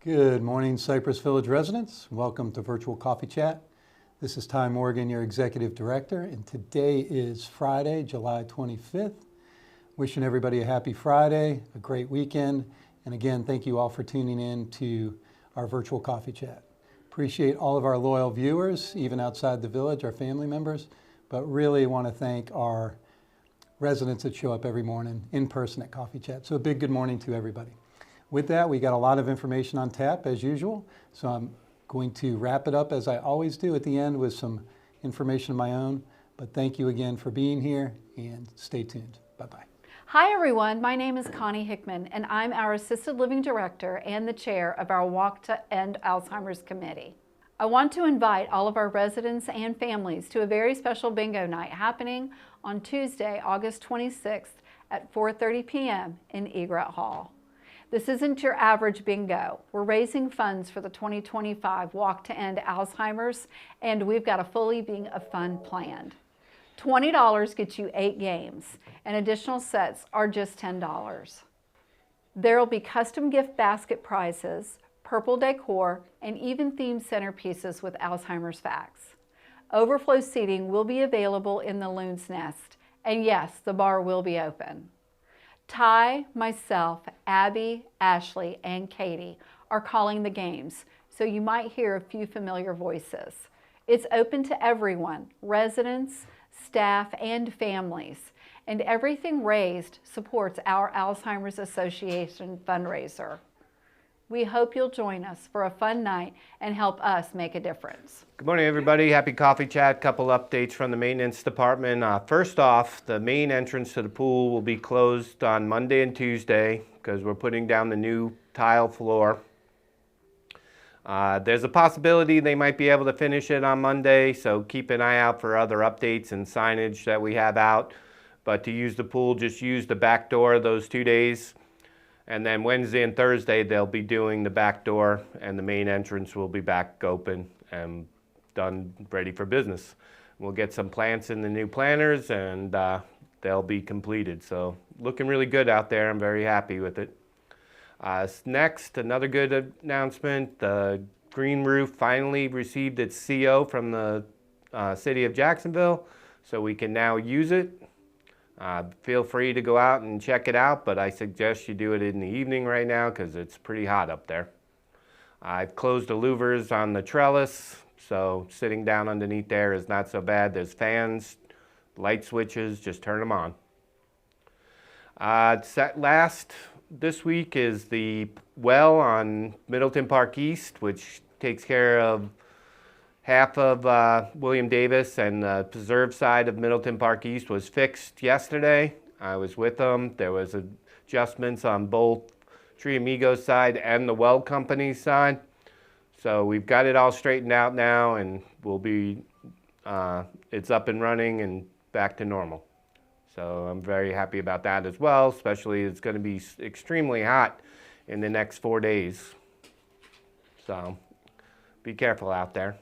Good morning, Cypress Village residents. Welcome to Virtual Coffee Chat. This is Ty Morgan, your Executive Director, and today is Friday, July 25th. Wishing everybody a happy Friday, a great weekend, and again, thank you all for tuning in to our Virtual Coffee Chat. Appreciate all of our loyal viewers, even outside the village, our family members, but really want to thank our residents that show up every morning in person at Coffee Chat. So a big good morning to everybody. With that, we got a lot of information on tap as usual, so I'm going to wrap it up as I always do at the end with some information of my own. But thank you again for being here and stay tuned. Bye-bye. Hi everyone, my name is Connie Hickman and I'm our Assisted Living Director and the Chair of our Walk to End Alzheimer's Committee. I want to invite all of our residents and families to a very special bingo night happening on Tuesday, August 26th at 4:30 p.m. in Egret Hall. This isn't your average bingo. We're raising funds for the 2025 Walk to End Alzheimer's, and we've got a fully being a fund planned. $20 gets you 8 games, and additional sets are just $10. There will be custom gift basket prizes, purple decor, and even themed centerpieces with Alzheimer's facts. Overflow seating will be available in the Loon's Nest, and yes, the bar will be open. Ty, myself, Abby, Ashley, and Katie are calling the games, so you might hear a few familiar voices. It's open to everyone, residents, staff, and families, and everything raised supports our Alzheimer's Association fundraiser. We hope you'll join us for a fun night and help us make a difference. Good morning, everybody. Happy Coffee Chat. Couple updates from the maintenance department. First off, the main entrance to the pool will be closed on Monday and Tuesday because we're putting down the new tile floor. There's a possibility they might be able to finish it on Monday, so keep an eye out for other updates and signage that we have out. But to use the pool, just use the back door those 2 days. And then Wednesday and Thursday, they'll be doing the back door, and the main entrance will be back open and done, ready for business. We'll get some plants in the new planters, and they'll be completed. So looking really good out there. I'm very happy with it. Next, another good announcement. The green roof finally received its CO from the city of Jacksonville, so we can now use it. Feel free to go out and check it out, but I suggest you do it in the evening right now because it's pretty hot up there. I've closed the louvers on the trellis, so sitting down underneath there is not so bad. There's fans, light switches, just turn them on. Last this week is the well on Middleton Park East, which takes care of half of William Davis, and the preserve side of Middleton Park East was fixed yesterday. I was with them. There was adjustments on both Tree Amigos side and the well company's side. So we've got it all straightened out now, and we'll be, it's up and running and back to normal. So I'm very happy about that as well, especially it's going to be extremely hot in the next 4 days. So be careful out there.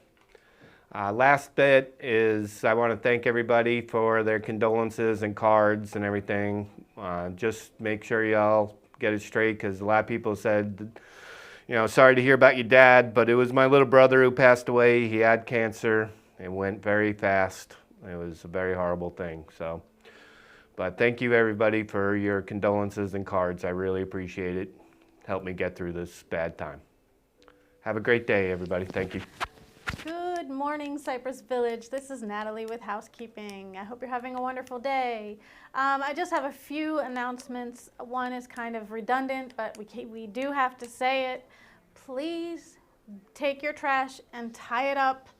Last bit is I want to thank everybody for their condolences and cards and everything. Just make sure y'all get it straight, because a lot of people said, you know, sorry to hear about your dad, but it was my little brother who passed away. He had cancer. It went very fast. It was a very horrible thing. So, but thank you everybody for your condolences and cards. I really appreciate it. Helped me get through this bad time. Have a great day, everybody. Thank you. Good morning, Cypress Village. This is Natalie with Housekeeping. I hope you're having a wonderful day. I just have a few announcements. One is kind of redundant, but we do have to say it. Please take your trash and tie it up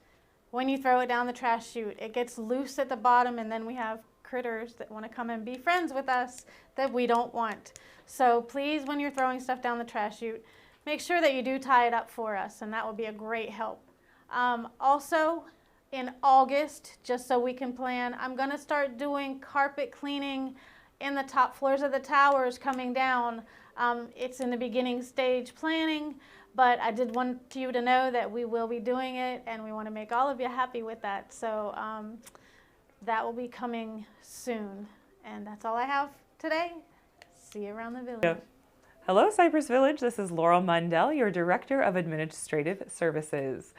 when you throw it down the trash chute. It gets loose at the bottom, and then we have critters that want to come and be friends with us that we don't want. So please, when you're throwing stuff down the trash chute, make sure that you do tie it up for us, and that will be a great help. Also, in August, just so we can plan, I'm going to start doing carpet cleaning in the top floors of the towers coming down. It's in the beginning stage planning, but I did want you to know that we will be doing it, and we want to make all of you happy with that. So that will be coming soon. And that's all I have today. See you around the village. Yeah. Hello, Cypress Village. This is Laurel Mundell, your Director of Administrative Services.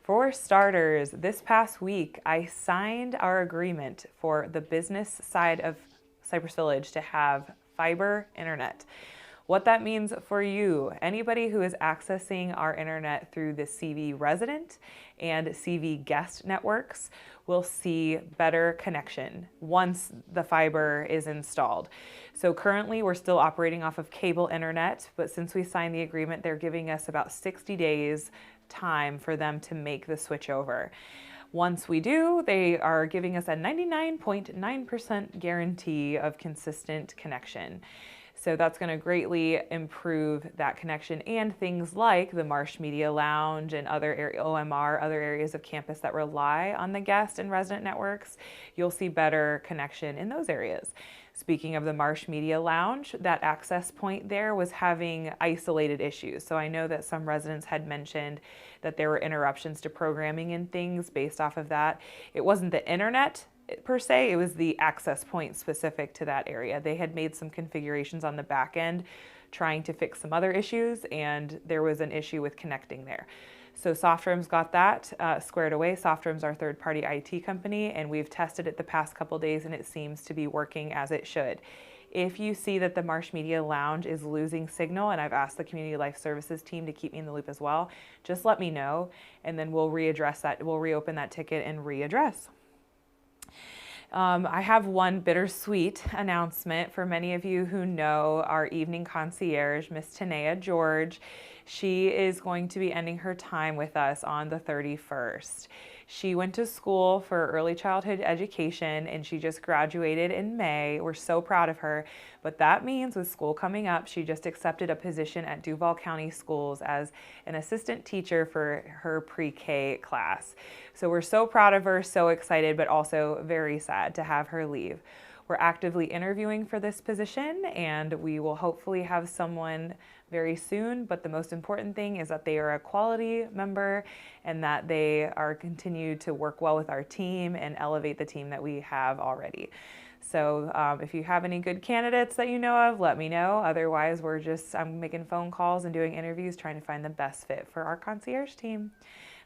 For starters, this past week, I signed our agreement for the business side of Cypress Village to have fiber internet. What that means for you, anybody who is accessing our internet through the CV resident and CV guest networks will see better connection once the fiber is installed. So currently we're still operating off of cable internet, but since we signed the agreement, they're giving us about 60 days time for them to make the switch over. Once we do, they are giving us a 99.9% guarantee of consistent connection. So that's going to greatly improve that connection, and things like the Marsh Media Lounge and other OMR, other areas of campus that rely on the guest and resident networks, you'll see better connection in those areas. Speaking of the Marsh Media Lounge, that access point there was having isolated issues. So I know that some residents had mentioned that there were interruptions to programming and things based off of that. It wasn't the internet per se, it was the access point specific to that area. They had made some configurations on the back end trying to fix some other issues, and there was an issue with connecting there. So SoftRooms got that squared away. SoftRooms, our third-party IT company, and we've tested it the past couple days, and it seems to be working as it should. If you see that the Marsh Media Lounge is losing signal, and I've asked the Community Life Services team to keep me in the loop as well, just let me know, and then we'll readdress that. We'll reopen that ticket and readdress. I have one bittersweet announcement for many of you who know our evening concierge, Miss Tanea George. She is going to be ending her time with us on the 31st. She went to school for early childhood education and she just graduated in May. We're so proud of her, but that means with school coming up, she just accepted a position at Duval County Schools as an assistant teacher for her pre-K class. So we're so proud of her, so excited, but also very sad to have her leave. We're actively interviewing for this position and we will hopefully have someone very soon, but the most important thing is that they are a quality member and that they are continue to work well with our team and elevate the team that we have already. So if you have any good candidates that you know of, let me know. Otherwise, I'm making phone calls and doing interviews trying to find the best fit for our concierge team.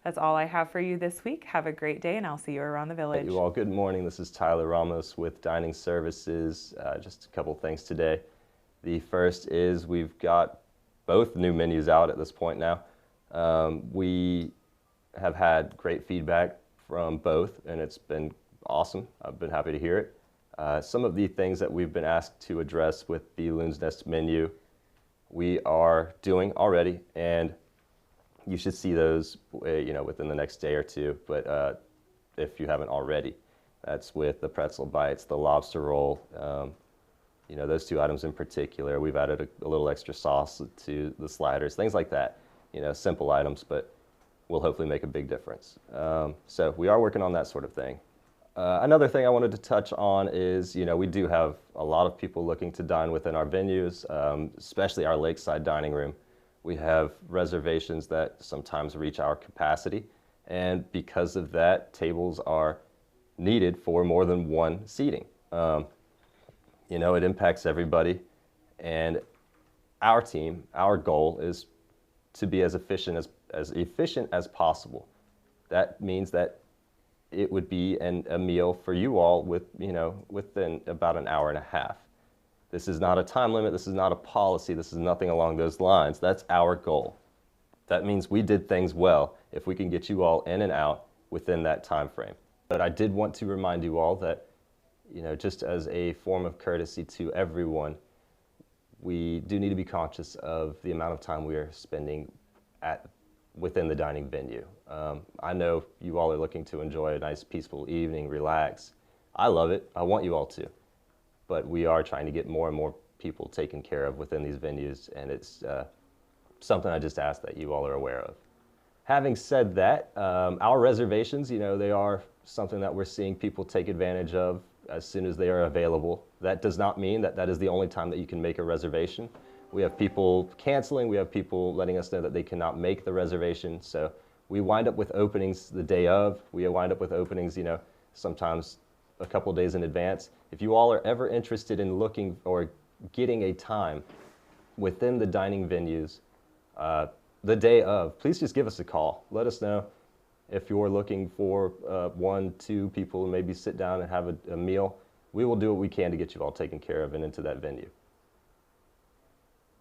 That's all I have for you this week. Have a great day, and I'll see you around the village. Hey, you all. Good morning. This is Tyler Ramos with Dining Services. Just a couple things today. The first is we've got both new menus out at this point now. We have had great feedback from both, and it's been awesome. I've been happy to hear it. Some of the things that we've been asked to address with the Loon's Nest menu, we are doing already, and you should see those, within the next day or two. But if you haven't already, that's with the pretzel bites, the lobster roll. Those two items in particular. We've added a little extra sauce to the sliders, things like that. Simple items, but will hopefully make a big difference. So we are working on that sort of thing. Another thing I wanted to touch on is, we do have a lot of people looking to dine within our venues, especially our lakeside dining room. We have reservations that sometimes reach our capacity, and because of that, tables are needed for more than one seating. It impacts everybody, and our team, our goal is to be as efficient as possible. That means that it would be a meal for you all within about an hour and a half. This is not a time limit, this is not a policy, this is nothing along those lines. That's our goal. That means we did things well if we can get you all in and out within that time frame. But I did want to remind you all that, just as a form of courtesy to everyone, we do need to be conscious of the amount of time we are spending within the dining venue. I know you all are looking to enjoy a nice peaceful evening, relax. I love it, I want you all to. But we are trying to get more and more people taken care of within these venues, and it's something I just ask that you all are aware of. Having said that, our reservations, they are something that we're seeing people take advantage of as soon as they are available. That does not mean that that is the only time that you can make a reservation. We have people canceling, we have people letting us know that they cannot make the reservation, so we wind up with openings the day of. We wind up with openings, sometimes a couple days in advance. If you all are ever interested in looking or getting a time within the dining venues the day of, please just give us a call. Let us know if you're looking for 1, 2 people to maybe sit down and have a meal. We will do what we can to get you all taken care of and into that venue.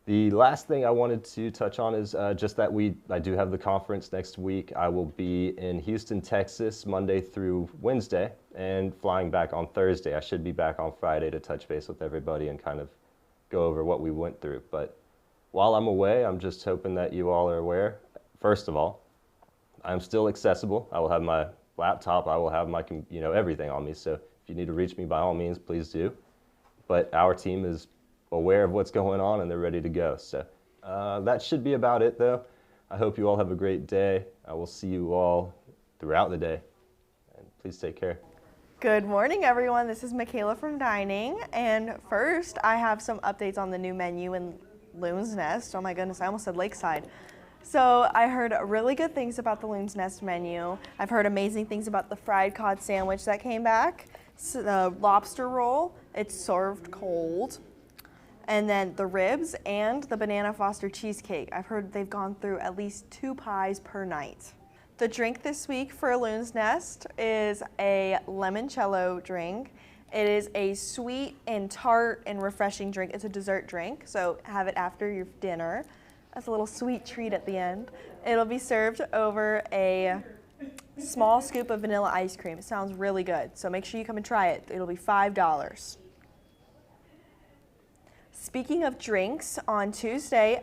The last thing I wanted to touch on is just that I do have the conference next week. I will be in Houston, Texas, Monday through Wednesday, and flying back on Thursday. I should be back on Friday to touch base with everybody and kind of go over what we went through. But while I'm away, I'm just hoping that you all are aware. First of all, I'm still accessible. I will have my laptop. I will have my, everything on me. So if you need to reach me, by all means, please do. But our team is aware of what's going on and they're ready to go. So that should be about it, though. I hope you all have a great day. I will see you all throughout the day. And please take care. Good morning, everyone. This is Michaela from Dining. And first, I have some updates on the new menu in Loon's Nest. Oh my goodness, I almost said Lakeside. So I heard really good things about the Loon's Nest menu. I've heard amazing things about the fried cod sandwich that came back. So the lobster roll, it's served cold. And then the ribs and the banana Foster cheesecake. I've heard they've gone through at least 2 pies per night. The drink this week for Loon's Nest is a limoncello drink. It is a sweet and tart and refreshing drink. It's a dessert drink, so have it after your dinner. That's a little sweet treat at the end. It'll be served over a small scoop of vanilla ice cream. It sounds really good, so make sure you come and try it. It'll be $5. Speaking of drinks, on Tuesday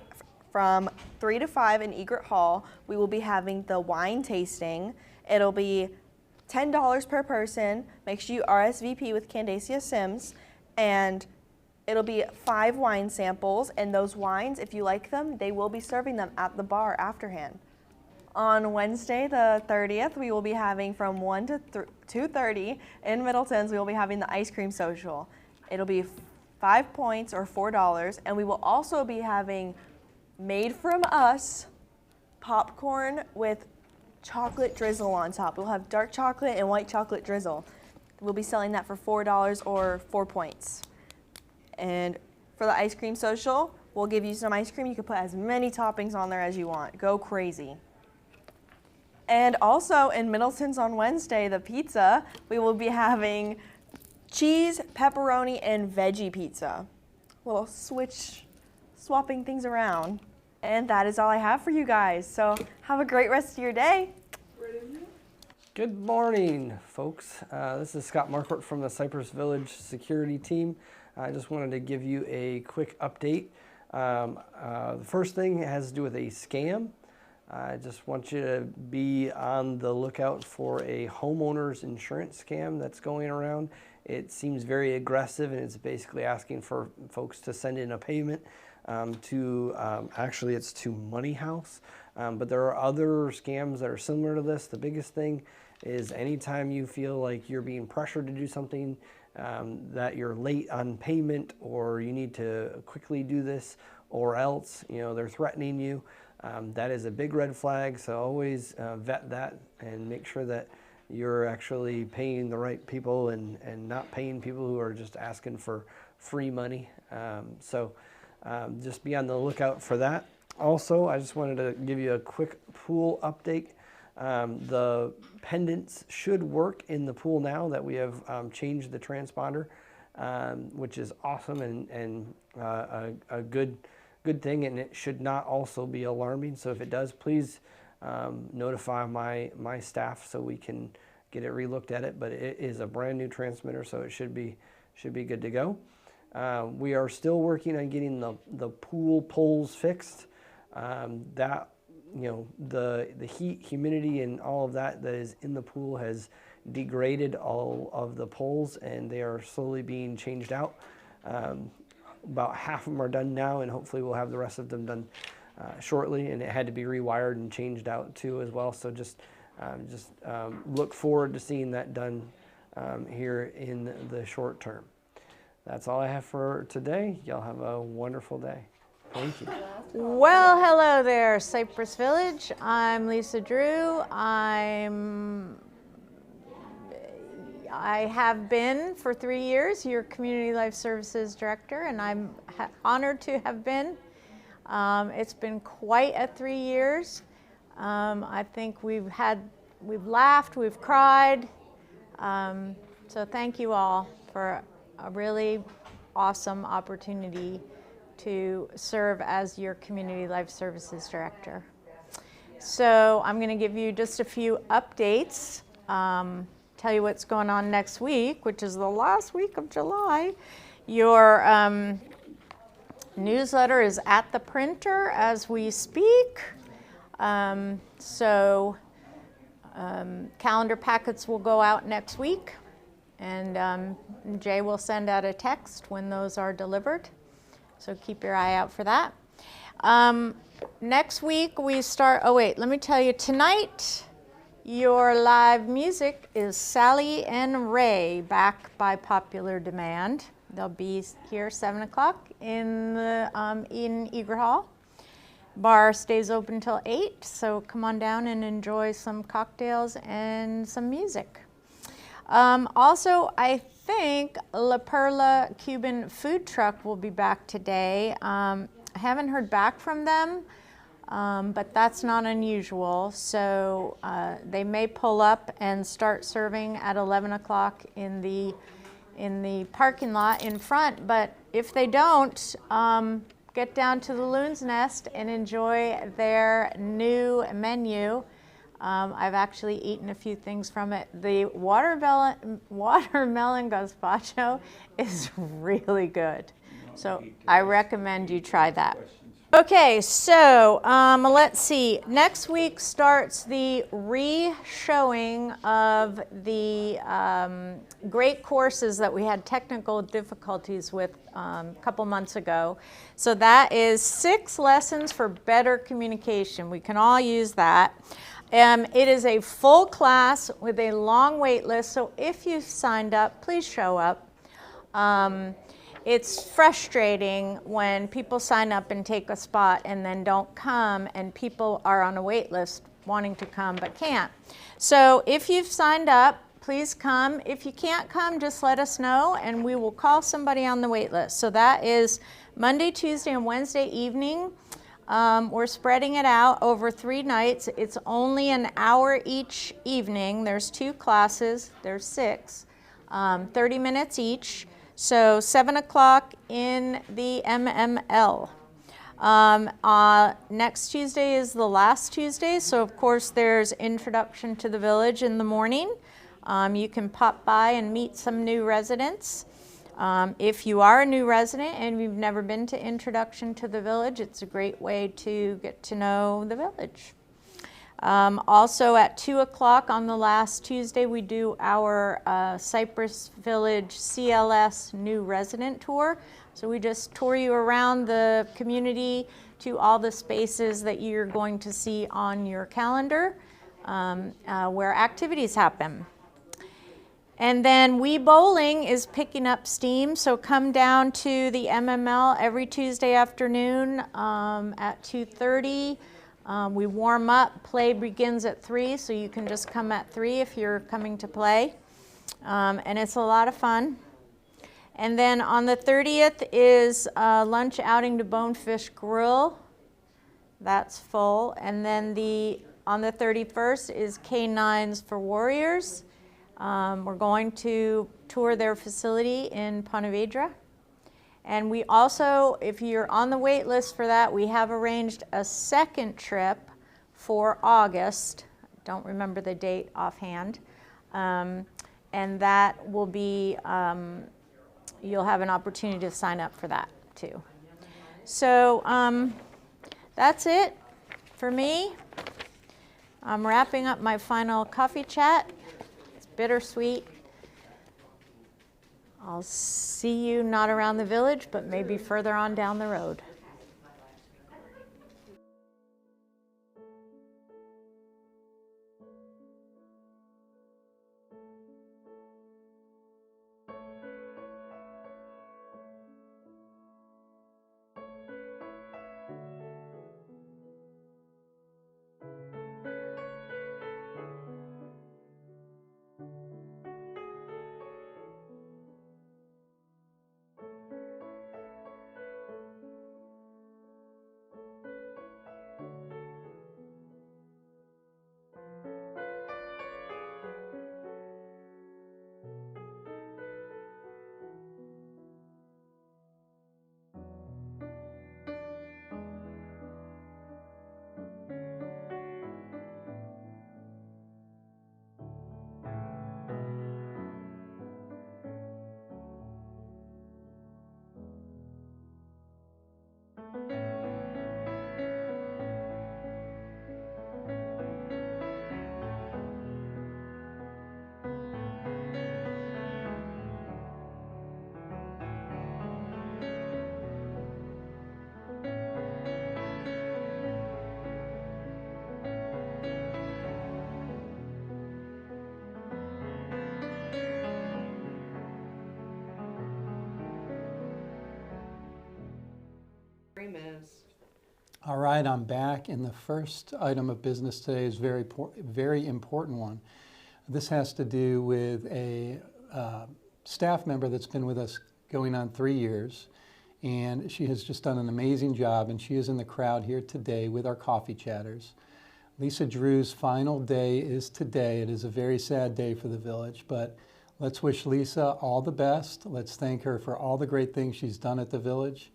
from 3 to 5 in Egret Hall, we will be having the wine tasting. It'll be $10 per person. Make sure you RSVP with Candacia Sims, and it'll be 5 wine samples, and those wines, if you like them, they will be serving them at the bar afterhand. On Wednesday, the 30th, we will be having from 1 to 2:30 in Middleton's, we will be having the ice cream social. It'll be 5 points or $4, and we will also be having made from us popcorn with chocolate drizzle on top. We'll have dark chocolate and white chocolate drizzle. We'll be selling that for $4 or 4 points. And for the ice cream social, we'll give you some ice cream. You can put as many toppings on there as you want. Go crazy. And also in Middleton's on Wednesday, the pizza, we will be having cheese, pepperoni, and veggie pizza. A little swapping things around. And that is all I have for you guys. So have a great rest of your day. Good morning, folks. This is Scott Marquardt from the Cypress Village security team. I just wanted to give you a quick update. The first thing has to do with a scam. I just want you to be on the lookout for a homeowner's insurance scam that's going around. It seems very aggressive, and it's basically asking for folks to send in a payment actually it's to Money House, but there are other scams that are similar to this. The biggest thing is anytime you feel like you're being pressured to do something, that you're late on payment, or you need to quickly do this, or else they're threatening you, that is a big red flag. So always vet that and make sure that you're actually paying the right people and not paying people who are just asking for free money. Just be on the lookout for that. Also, I just wanted to give you a quick pool update. The pendants should work in the pool now that we have changed the transponder, which is awesome and a good thing, and it should not also be alarming. So if it does, please notify my staff so we can get it relooked at it. But it is a brand new transmitter, so it should be good to go. We are still working on getting the pool poles fixed. The heat, humidity, and all of that is in the pool has degraded all of the poles, and they are slowly being changed out. About half of them are done now, and hopefully we'll have the rest of them done shortly. And it had to be rewired and changed out too as well. So just look forward to seeing that done here in the short term. That's all I have for today. Y'all have a wonderful day. Thank you. Well, hello there, Cypress Village. I'm Lisa Drew. I have been for 3 years your Community Life Services Director, and I'm honored to have been It's been quite a 3 years. I think we've laughed, we've cried. So thank you all for a really awesome opportunity to serve as your Community Life Services Director. So I'm going to give you just a few updates, tell you what's going on next week, which is the last week of July. Your newsletter is at the printer as we speak. Calendar packets will go out next week, and Jay will send out a text when those are delivered. So keep your eye out for that. Next week we start, let me tell you, tonight your live music is Sally and Ray, back by popular demand. They'll be here 7 o'clock in Egret Hall. Bar stays open till 8, so come on down and enjoy some cocktails and some music. Also, I think La Perla Cuban food truck will be back today. I haven't heard back from them, but that's not unusual. So they may pull up and start serving at 11 o'clock in the parking lot in front. But if they don't, get down to the Loon's Nest and enjoy their new menu. I've actually eaten a few things from it. The watermelon gazpacho is really good. So I recommend you try that. Okay, so let's see. Next week starts the re-showing of the great courses that we had technical difficulties with a couple months ago. So that is 6 lessons for better communication. We can all use that. It is a full class with a long wait list, so if you've signed up, please show up. It's frustrating when people sign up and take a spot and then don't come, and people are on a wait list wanting to come but can't. So if you've signed up, please come. If you can't come, just let us know and we will call somebody on the wait list. So that is Monday, Tuesday, and Wednesday evening. We're spreading it out over 3 nights. It's only an hour each evening. There's 2 classes. There's 6, 30 minutes each. So 7 o'clock in the MML. Next Tuesday is the last Tuesday, so of course there's Introduction to the Village in the morning. You can pop by and meet some new residents. If you are a new resident and you've never been to Introduction to the Village, it's a great way to get to know the village. Also at 2 o'clock on the last Tuesday, we do our Cypress Village CLS New Resident Tour. So we just tour you around the community to all the spaces that you're going to see on your calendar where activities happen. And then Wii Bowling is picking up steam, so come down to the MML every Tuesday afternoon at 2:30. We warm up, play begins at 3, so you can just come at 3 if you're coming to play. And it's a lot of fun. And then on the 30th is lunch outing to Bonefish Grill. That's full. And then on the 31st is K9s for Warriors. We're going to tour their facility in Ponte Vedra. And we also, if you're on the wait list for that, we have arranged a second trip for August. Don't remember the date offhand. And that will be, you'll have an opportunity to sign up for that too. So that's it for me. I'm wrapping up my final coffee chat. It's bittersweet. I'll see you not around the village, but maybe further on down the road. All right, I'm back, and the first item of business today is a very important one. This has to do with a staff member that's been with us going on 3 years, and she has just done an amazing job, and she is in the crowd here today with our coffee chatters. Lisa Drew's final day is today. It is a very sad day for the village, but let's wish Lisa all the best. Let's thank her for all the great things she's done at the village.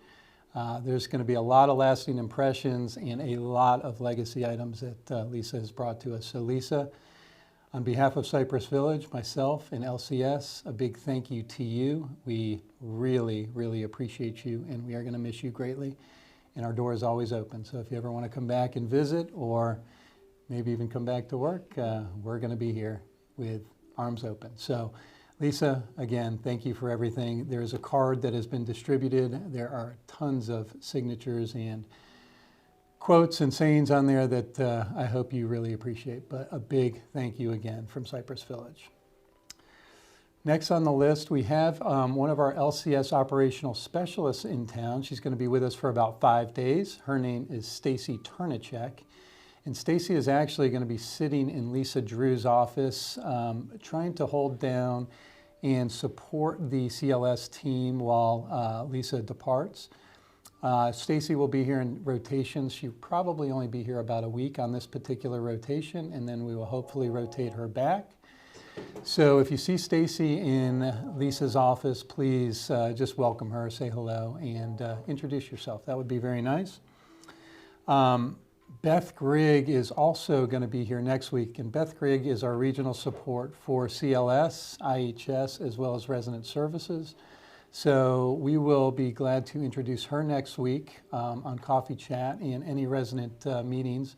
There's going to be a lot of lasting impressions and a lot of legacy items that Lisa has brought to us. So Lisa, on behalf of Cypress Village, myself, and LCS, a big thank you to you. We really, really appreciate you, and we are going to miss you greatly. And our door is always open. So if you ever want to come back and visit, or maybe even come back to work, we're going to be here with arms open. So Lisa, again, thank you for everything. There's a card that has been distributed. There are tons of signatures and quotes and sayings on there that I hope you really appreciate. But a big thank you again from Cypress Village. Next on the list, we have one of our LCS operational specialists in town. She's going to be with us for about 5 days. Her name is Stacy Turnacek. And Stacy is actually going to be sitting in Lisa Drew's office, trying to hold down and support the CLS team while Lisa departs. Stacy will be here in rotations. She'll probably only be here about a week on this particular rotation, and then we will hopefully rotate her back. So if you see Stacy in Lisa's office, please just welcome her, say hello, and introduce yourself. That would be very nice. Beth Grigg is also going to be here next week, and Beth Grigg is our regional support for CLS, IHS, as well as resident services. So we will be glad to introduce her next week on Coffee Chat, and any resident meetings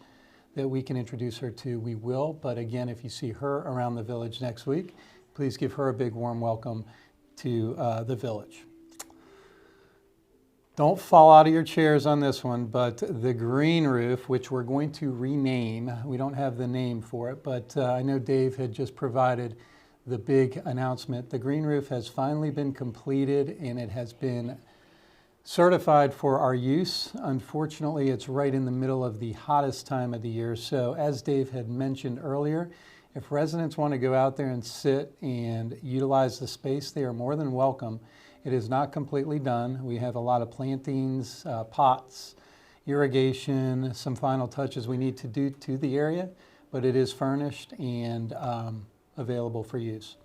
that we can introduce her to, we will. But again, if you see her around the village next week, please give her a big warm welcome to the village. Don't fall out of your chairs on this one, but the green roof, which we're going to rename, we don't have the name for it, but I know Dave had just provided the big announcement. The green roof has finally been completed, and it has been certified for our use. Unfortunately, it's right in the middle of the hottest time of the year. So as Dave had mentioned earlier, if residents want to go out there and sit and utilize the space, they are more than welcome. It is not completely done. We have a lot of plantings, pots, irrigation, some final touches we need to do to the area, but it is furnished and available for use.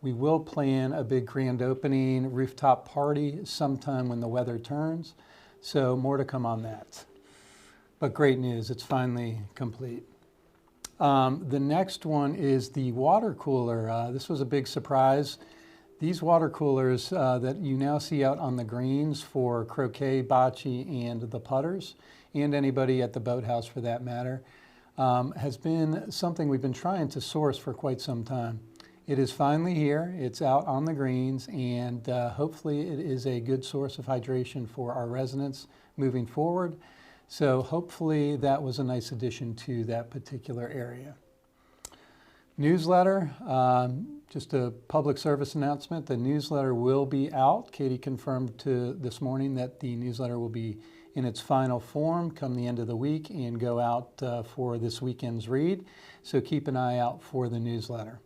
We will plan a big grand opening rooftop party sometime when the weather turns, so more to come on that. But great news, it's finally complete. The next one is the water cooler. This was a big surprise. These water coolers that you now see out on the greens for croquet, bocce, and the putters, and anybody at the boathouse for that matter, has been something we've been trying to source for quite some time. It is finally here. It's out on the greens, and hopefully it is a good source of hydration for our residents moving forward. So hopefully that was a nice addition to that particular area. Newsletter, just a public service announcement. The newsletter will be out. Katie confirmed this morning that the newsletter will be in its final form come the end of the week and go out for this weekend's read. So keep an eye out for the newsletter.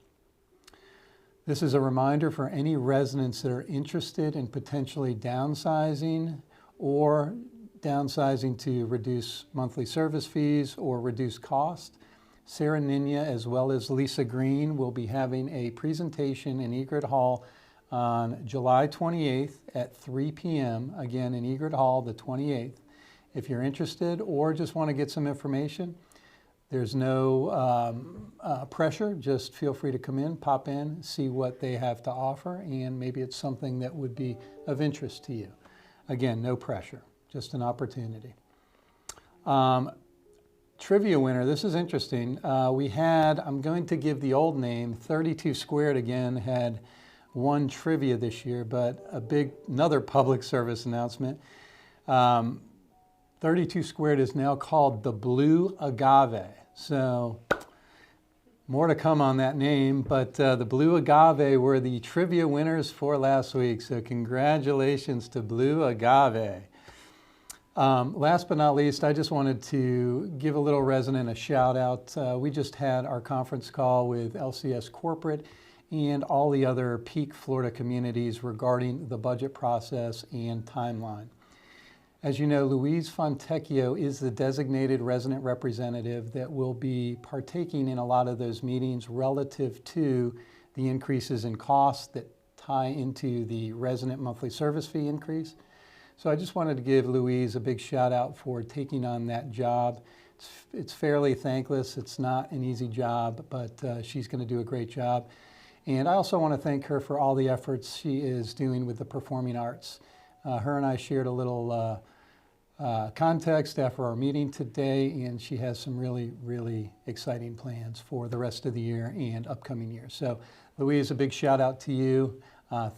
This is a reminder for any residents that are interested in potentially downsizing or downsizing to reduce monthly service fees or reduce cost. Sarah Ninya as well as Lisa Green will be having a presentation in Egret Hall on July 28th at 3 p.m. Again, in Egret Hall, the 28th. If you're interested or just want to get some information, there's no pressure. Just feel free to come in, pop in, see what they have to offer, and maybe it's something that would be of interest to you. Again, no pressure, just an opportunity. Trivia winner, this is interesting. We had, I'm going to give the old name, 32 Squared again, had won trivia this year, but another public service announcement. 32 Squared is now called the Blue Agave. So more to come on that name, but the Blue Agave were the trivia winners for last week. So congratulations to Blue Agave. Last but not least, I just wanted to give a little resident a shout out. We just had our conference call with LCS Corporate and all the other Peak Florida communities regarding the budget process and timeline. As you know, Louise Fontecchio is the designated resident representative that will be partaking in a lot of those meetings relative to the increases in costs that tie into the resident monthly service fee increase. So I just wanted to give Louise a big shout out for taking on that job. It's fairly thankless. It's not an easy job, but she's going to do a great job. And I also want to thank her for all the efforts she is doing with the performing arts. Her and I shared a little context after our meeting today, and she has some really, really exciting plans for the rest of the year and upcoming years. So Louise, a big shout out to you.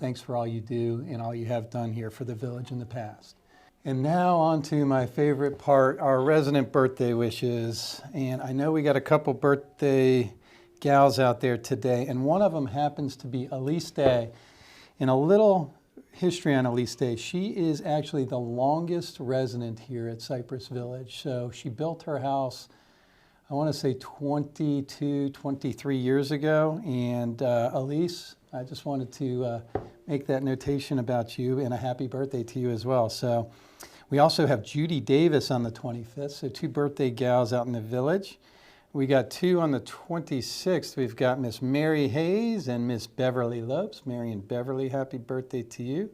Thanks for all you do and all you have done here for the village in the past. And now on to my favorite part, our resident birthday wishes. And I know we got a couple birthday gals out there today, and one of them happens to be Elise Day. And a little history on Elise Day. She is actually the longest resident here at Cypress Village. So she built her house, I want to say 22, 23 years ago. And Elise, I just wanted to make that notation about you, and a happy birthday to you as well. So we also have Judy Davis on the 25th, so 2 birthday gals out in the village. We got 2 on the 26th. We've got Miss Mary Hayes and Miss Beverly Lopes. Mary and Beverly, happy birthday to you.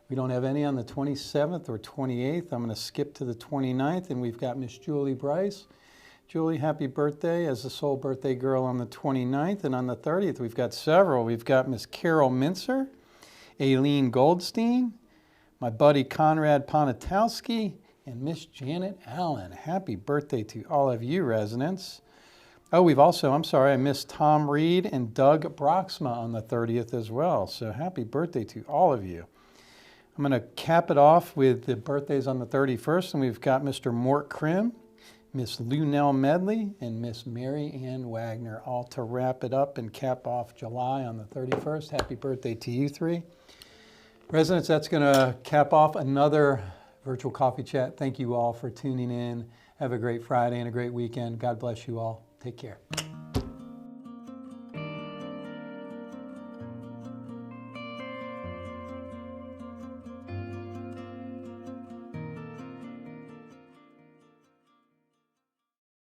We don't have any on the 27th or 28th. I'm going to skip to the 29th, and we've got Miss Julie Bryce. Julie, happy birthday as the sole birthday girl on the 29th. And on the 30th, we've got several. We've got Miss Carol Mincer, Aileen Goldstein, my buddy Conrad Ponatowski, and Miss Janet Allen. Happy birthday to all of you residents. Oh, we've also, I'm sorry, I missed Tom Reed and Doug Broxma on the 30th as well. So happy birthday to all of you. I'm going to cap it off with the birthdays on the 31st, and we've got Mr. Mort Krim, Miss Lunell Medley, and Miss Mary Ann Wagner, all to wrap it up and cap off July on the 31st. Happy birthday to you 3. Residents, that's going to cap off another virtual coffee chat. Thank you all for tuning in. Have a great Friday and a great weekend. God bless you all. Take care.